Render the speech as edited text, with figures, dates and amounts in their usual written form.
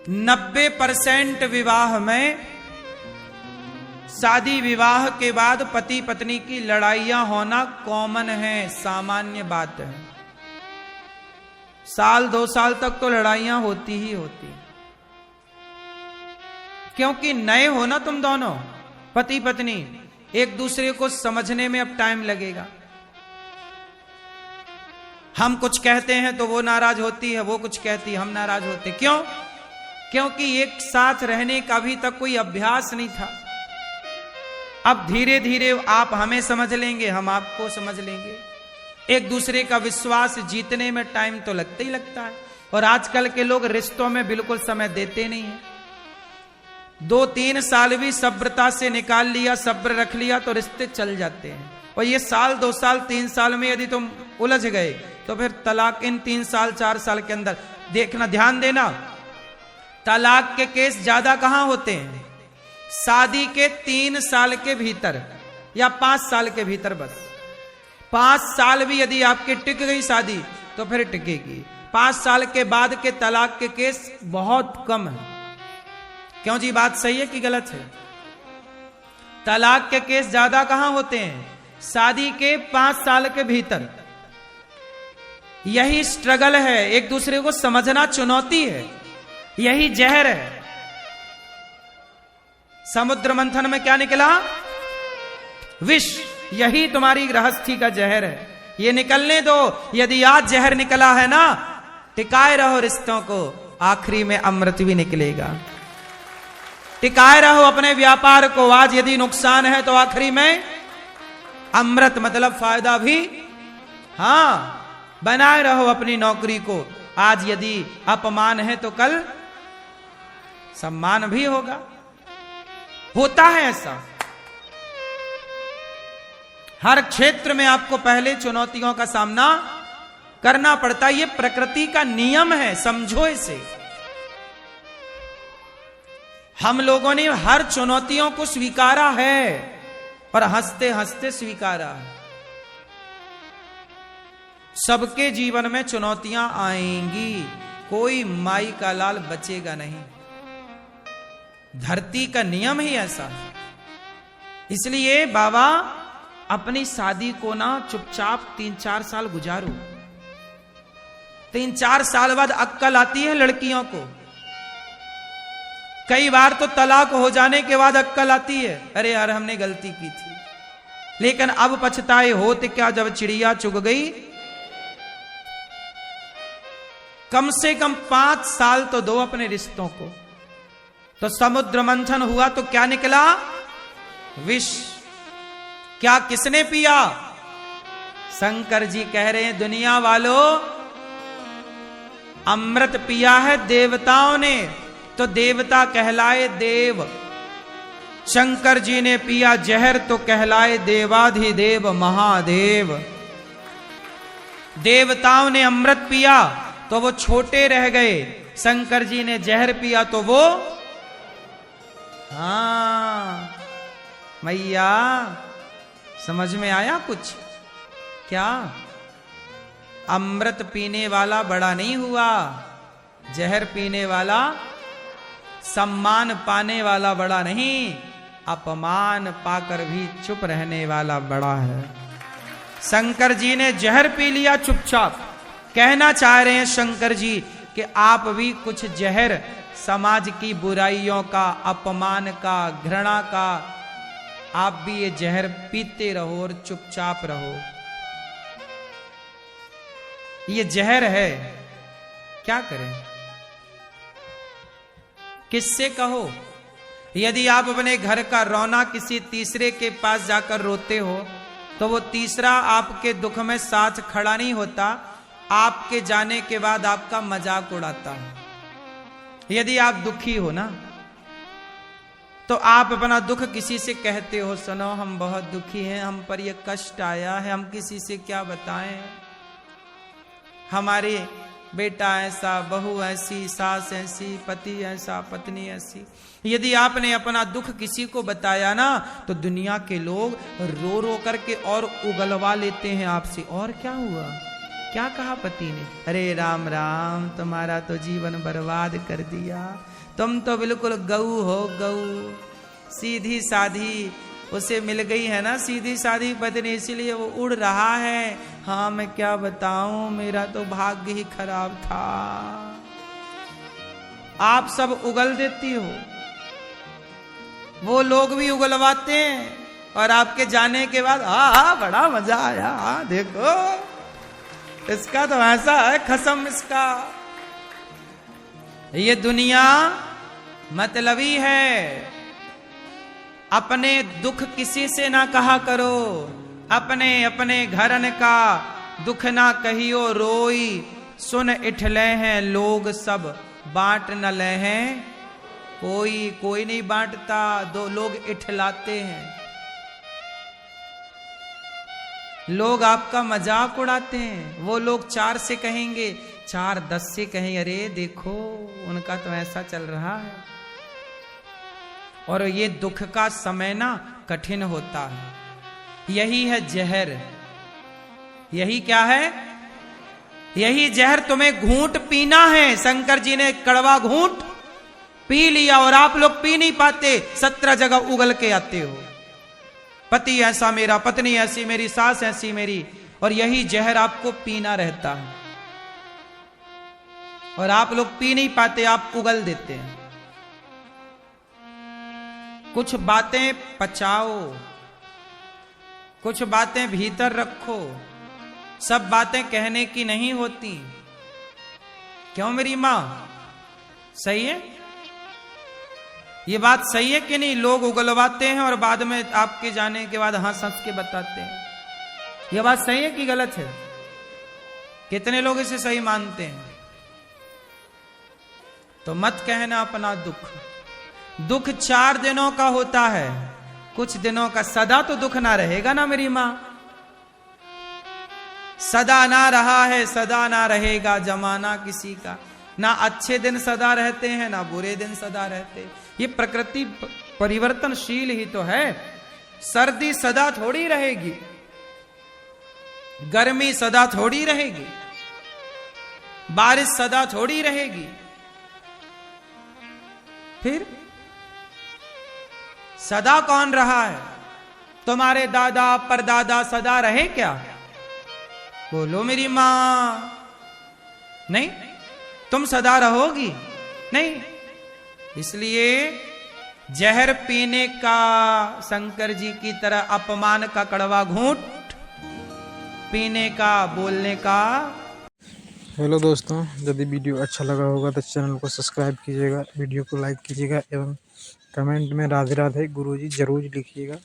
90% विवाह में, शादी विवाह के बाद पति पत्नी की लड़ाइयां होना कॉमन है, सामान्य बात है। साल 2 साल तक तो लड़ाइयां होती ही होती, क्योंकि नए हो ना तुम दोनों पति पत्नी, एक दूसरे को समझने में अब टाइम लगेगा। हम कुछ कहते हैं तो वो नाराज होती है, वो कुछ कहती है हम नाराज होते। क्यों? क्योंकि एक साथ रहने का अभी तक कोई अभ्यास नहीं था। अब धीरे धीरे आप हमें समझ लेंगे, हम आपको समझ लेंगे। एक दूसरे का विश्वास जीतने में टाइम तो लगता ही लगता है। और आजकल के लोग रिश्तों में बिल्कुल समय देते नहीं है। 2-3 साल भी सब्रता से निकाल लिया, सब्र रख लिया तो रिश्ते चल जाते हैं। और ये साल 2 साल 3 साल में यदि तुम उलझ गए तो फिर तलाक इन 3 साल 4 साल के अंदर। देखना, ध्यान देना, तलाक के केस ज्यादा कहां होते हैं? शादी के 3 साल के भीतर या 5 साल के भीतर। बस 5 साल भी यदि आपकी टिक गई शादी तो फिर टिकेगी। 5 साल के बाद के तलाक के केस बहुत कम है। क्यों जी, बात सही है कि गलत है? तलाक के केस ज्यादा कहां होते हैं? शादी के 5 साल के भीतर। यही स्ट्रगल है, एक दूसरे को समझना चुनौती है, यही जहर है। समुद्र मंथन में क्या निकला? विष। यही तुम्हारी गृहस्थी का जहर है, ये निकलने दो। यदि आज जहर निकला है ना, टिकाए रहो रिश्तों को, आखिरी में अमृत भी निकलेगा। टिकाए रहो अपने व्यापार को, आज यदि नुकसान है तो आखिरी में अमृत मतलब फायदा भी। हां, बनाए रहो अपनी नौकरी को, आज यदि अपमान है तो कल सम्मान भी होगा। होता है ऐसा। हर क्षेत्र में आपको पहले चुनौतियों का सामना करना पड़ता है, ये प्रकृति का नियम है, समझो इसे। हम लोगों ने हर चुनौतियों को स्वीकारा है और हंसते हंसते स्वीकारा है। सबके जीवन में चुनौतियां आएंगी, कोई माई का लाल बचेगा नहीं। धरती का नियम ही ऐसा है। इसलिए बाबा अपनी शादी को ना चुपचाप 3-4 साल गुजारो। 3-4 साल बाद अक्ल आती है लड़कियों को। कई बार तो तलाक हो जाने के बाद अक्ल आती है, अरे यार हमने गलती की थी। लेकिन अब पछताए होते क्या जब चिड़िया चुग गई। कम से कम 5 साल तो दो अपने रिश्तों को। तो समुद्र मंथन हुआ तो क्या निकला? विष। क्या किसने पिया? शंकर जी कह रहे हैं दुनिया वालों, अमृत पिया है देवताओं ने, तो देवता कहलाए देव। शंकर जी ने पिया जहर तो कहलाए देवाधिदेव महादेव। देवताओं ने अमृत पिया तो वो छोटे रह गए, शंकर जी ने जहर पिया तो वो। हाँ मैया, समझ में आया कुछ? क्या अमृत पीने वाला बड़ा नहीं हुआ, जहर पीने वाला, सम्मान पाने वाला बड़ा नहीं, अपमान पाकर भी चुप रहने वाला बड़ा है। शंकर जी ने जहर पी लिया चुपचाप। कहना चाह रहे हैं शंकर जी कि आप भी कुछ जहर समाज की बुराइयों का, अपमान का, घृणा का, आप भी ये जहर पीते रहो और चुपचाप रहो। ये जहर है, क्या करें? किससे कहो? यदि आप अपने घर का रोना किसी तीसरे के पास जाकर रोते हो तो वो तीसरा आपके दुख में साथ खड़ा नहीं होता, आपके जाने के बाद आपका मजाक उड़ाता है। यदि आप दुखी हो ना तो आप अपना दुख किसी से कहते हो, सुनो हम बहुत दुखी हैं, हम पर ये कष्ट आया है, हम किसी से क्या बताएं, हमारे बेटा ऐसा, बहू ऐसी, सास ऐसी, पति ऐसा, पत्नी ऐसी। यदि आपने अपना दुख किसी को बताया ना तो दुनिया के लोग रो रो करके और उगलवा लेते हैं आपसे, और क्या हुआ, क्या कहा पति ने? अरे राम राम, तुम्हारा तो जीवन बर्बाद कर दिया, तुम तो बिल्कुल गऊ हो, गऊ। सीधी साधी उसे मिल गई है ना, सीधी साधी पत्नी, इसीलिए वो उड़ रहा है। हाँ मैं क्या बताऊं, मेरा तो भाग्य ही खराब था। आप सब उगल देती हो, वो लोग भी उगलवाते हैं, और आपके जाने के बाद बड़ा मजा आया, देखो इसका तो ऐसा है खसम इसका। ये दुनिया मतलबी है। अपने दुख किसी से ना कहा करो, अपने अपने घरन का दुख ना कहियो रोई। सुन इठले हैं लोग सब, बांट न ले हैं कोई। कोई नहीं बांटता, दो लोग इठलाते हैं। लोग आपका मजाक उड़ाते हैं। वो लोग 4 से कहेंगे, 4 10 से कहेंगे, अरे देखो उनका तो ऐसा चल रहा है। और ये दुख का समय ना कठिन होता है। यही है जहर। यही क्या है? यही जहर तुम्हें घूंट पीना है। शंकर जी ने कड़वा घूंट पी लिया, और आप लोग पी नहीं पाते, 17 जगह उगल के आते हो। पति ऐसा मेरा, पत्नी ऐसी मेरी, सास ऐसी मेरी, और यही जहर आपको पीना रहता है। और आप लोग पी नहीं पाते, आप उगल देते हैं। कुछ बातें पचाओ, कुछ बातें भीतर रखो। सब बातें कहने की नहीं होती। क्यों मेरी मां? सही है ये बात? सही है कि नहीं? लोग उगलवाते हैं और बाद में आपके जाने के बाद हंस हंस के बताते हैं। यह बात सही है कि गलत है? कितने लोग इसे सही मानते हैं? तो मत कहना अपना दुख। दुख 4 दिनों का होता है, कुछ दिनों का। सदा तो दुख ना रहेगा ना मेरी मां। सदा ना रहा है, सदा ना रहेगा जमाना किसी का। ना अच्छे दिन सदा रहते हैं, ना बुरे दिन सदा रहते। ये प्रकृति परिवर्तनशील ही तो है। सर्दी सदा थोड़ी रहेगी, गर्मी सदा थोड़ी रहेगी, बारिश सदा थोड़ी रहेगी। फिर सदा कौन रहा है? तुम्हारे दादा परदादा सदा रहे क्या? बोलो मेरी मां। नहीं, तुम सदा रहोगी नहीं। इसलिए जहर पीने का, शंकर जी की तरह अपमान का कड़वा घूंट पीने का, बोलने का। हेलो दोस्तों, यदि वीडियो अच्छा लगा होगा तो चैनल को सब्सक्राइब कीजिएगा, वीडियो को लाइक कीजिएगा एवं कमेंट में राधे राधे गुरुजी जरूर लिखिएगा।